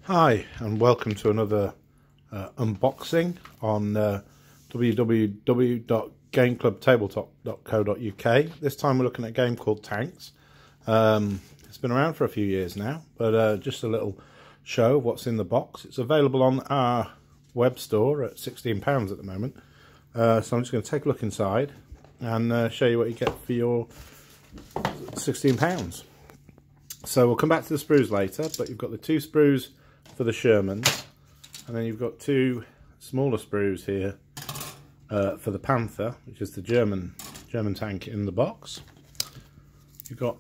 Hi and welcome to another unboxing on www.gameclubtabletop.co.uk. This time we're looking at a game called Tanks. It's been around for a few years now, but just a little show of what's in the box. It's available on our web store at £16 at the moment. So I'm just going to take a look inside and show you what you get for your £16. So we'll come back to the sprues later, but you've got the two sprues for the Sherman, and then you've got two smaller sprues here for the Panther, which is the German tank in the box. You've got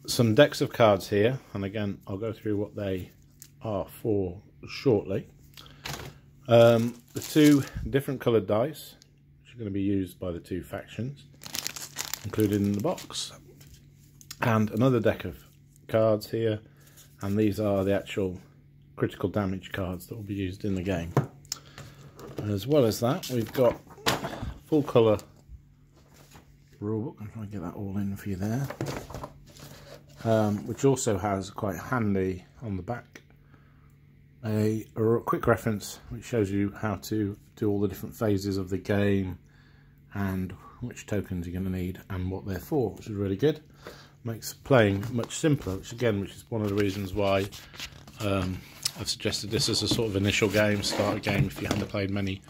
some decks of cards here, and again I'll go through what they are for shortly. The two different coloured dice, which are going to be used by the two factions, included in the box, and another deck of cards here, and these are the actual critical damage cards that will be used in the game. As well as that, we've got full colour rulebook. I'm trying to get that all in for you there, which also has, quite handy on the back, a quick reference which shows you how to do all the different phases of the game and which tokens you're going to need and what they're for, which is really good. Makes playing much simpler, which is one of the reasons why I've suggested this as a sort of initial game, starter game, if you haven't played many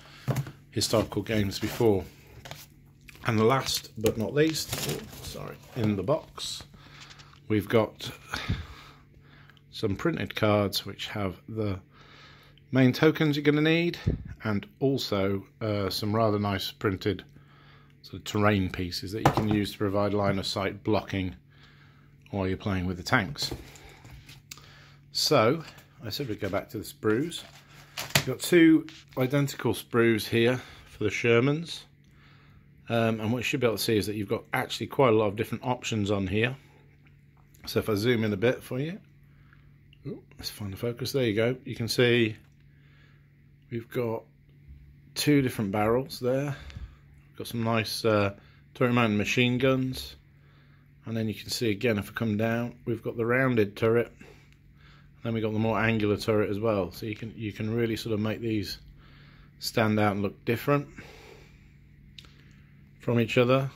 historical games before. And last but not least, in the box, we've got some printed cards which have the main tokens you're going to need, and also some rather nice printed sort of terrain pieces that you can use to provide line of sight blocking while you're playing with the tanks. So I said we'd go back to the sprues. We've got two identical sprues here for the Shermans, and what you should be able to see is that you've got actually quite a lot of different options on here. So if I zoom in a bit for you, let's find the focus, there you go. You can see we've got two different barrels there. We've got some nice turret mounted machine guns, and then you can see again, if I come down, we've got the rounded turret. Then we got the more angular turret as well, so you can really sort of make these stand out and look different from each other.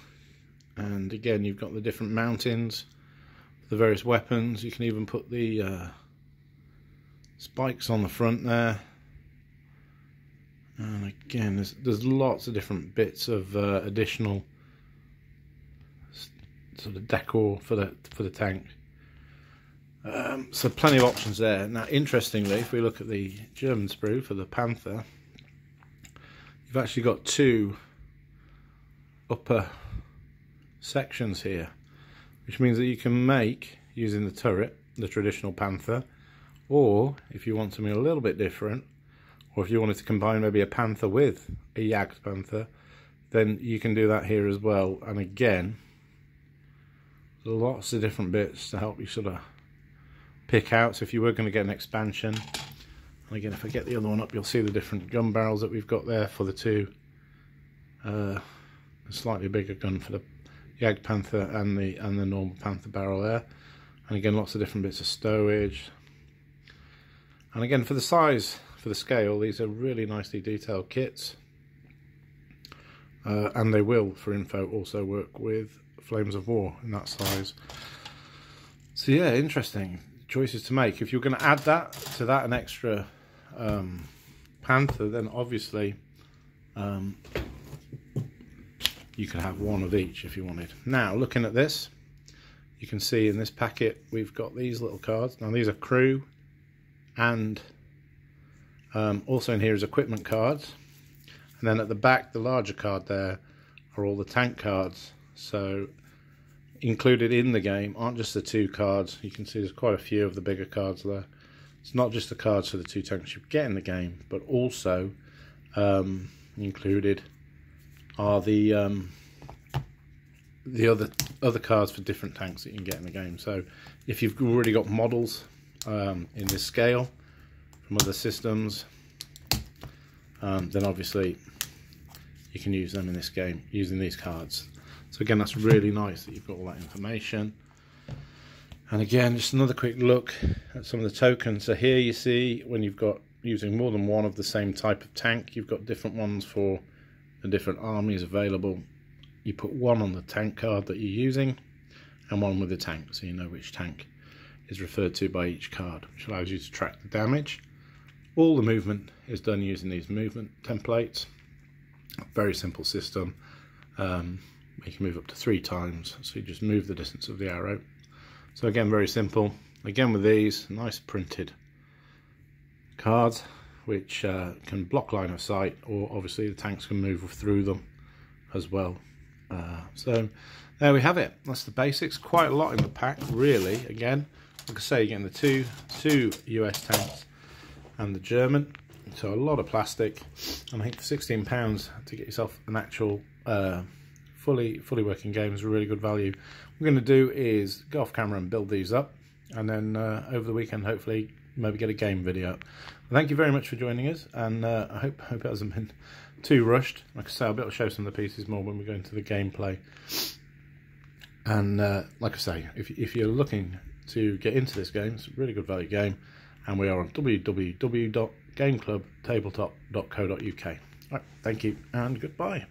And again, you've got the different mountings, the various weapons. You can even put the spikes on the front there. And again, there's lots of different bits of additional sort of decor for the tank. So plenty of options there. Now, interestingly, if we look at the German sprue for the Panther, you've actually got two upper sections here, which means that you can make, using the turret, the traditional Panther, or if you want something a little bit different, or if you wanted to combine maybe a Panther with a Jagd Panther, then you can do that here as well. And again, lots of different bits to help you sort of pick out. So if you were going to get an expansion, and again, if I get the other one up, you'll see the different gun barrels that we've got there for the two. A slightly bigger gun for the Jagd Panther and the normal Panther barrel there. And again, lots of different bits of stowage. And again, for the size, for the scale, these are really nicely detailed kits. And they will, for info, also work with Flames of War in that size. So yeah, interesting choices to make. If you're going to add that to that, an extra Panther, then obviously you could have one of each if you wanted. Now, looking at this, you can see in this packet we've got these little cards. Now these are crew, and also in here is equipment cards, and then at the back, the larger card there, are all the tank cards. So included in the game aren't just the two cards. You can see there's quite a few of the bigger cards there. It's not just the cards for the two tanks you get in the game, but also included are the other cards for different tanks that you can get in the game. So if you've already got models in this scale from other systems, then obviously you can use them in this game using these cards. So again, that's really nice that you've got all that information. And again, just another quick look at some of the tokens. So here you see when you've got using more than one of the same type of tank, you've got different ones for the different armies available. You put one on the tank card that you're using and one with the tank, so you know which tank is referred to by each card, which allows you to track the damage. All the movement is done using these movement templates. Very simple system. You can move up to 3 times, so you just move the distance of the arrow. So again, very simple. Again with these, nice printed cards, which can block line of sight, or obviously the tanks can move through them as well. So there we have it. That's the basics. Quite a lot in the pack, really. Again, like I say, you're getting the two US tanks and the German. So a lot of plastic, and I think for £16 to get yourself an actual fully working game is a really good value. What we're going to do is go off camera and build these up, and then over the weekend hopefully maybe get a game video up. Thank you very much for joining us, and I hope it hasn't been too rushed. Like I say, I'll be able to show some of the pieces more when we go into the gameplay. And like I say, if you're looking to get into this game, it's a really good value game, and we are on www.gameclubtabletop.co.uk. Right, thank you and goodbye.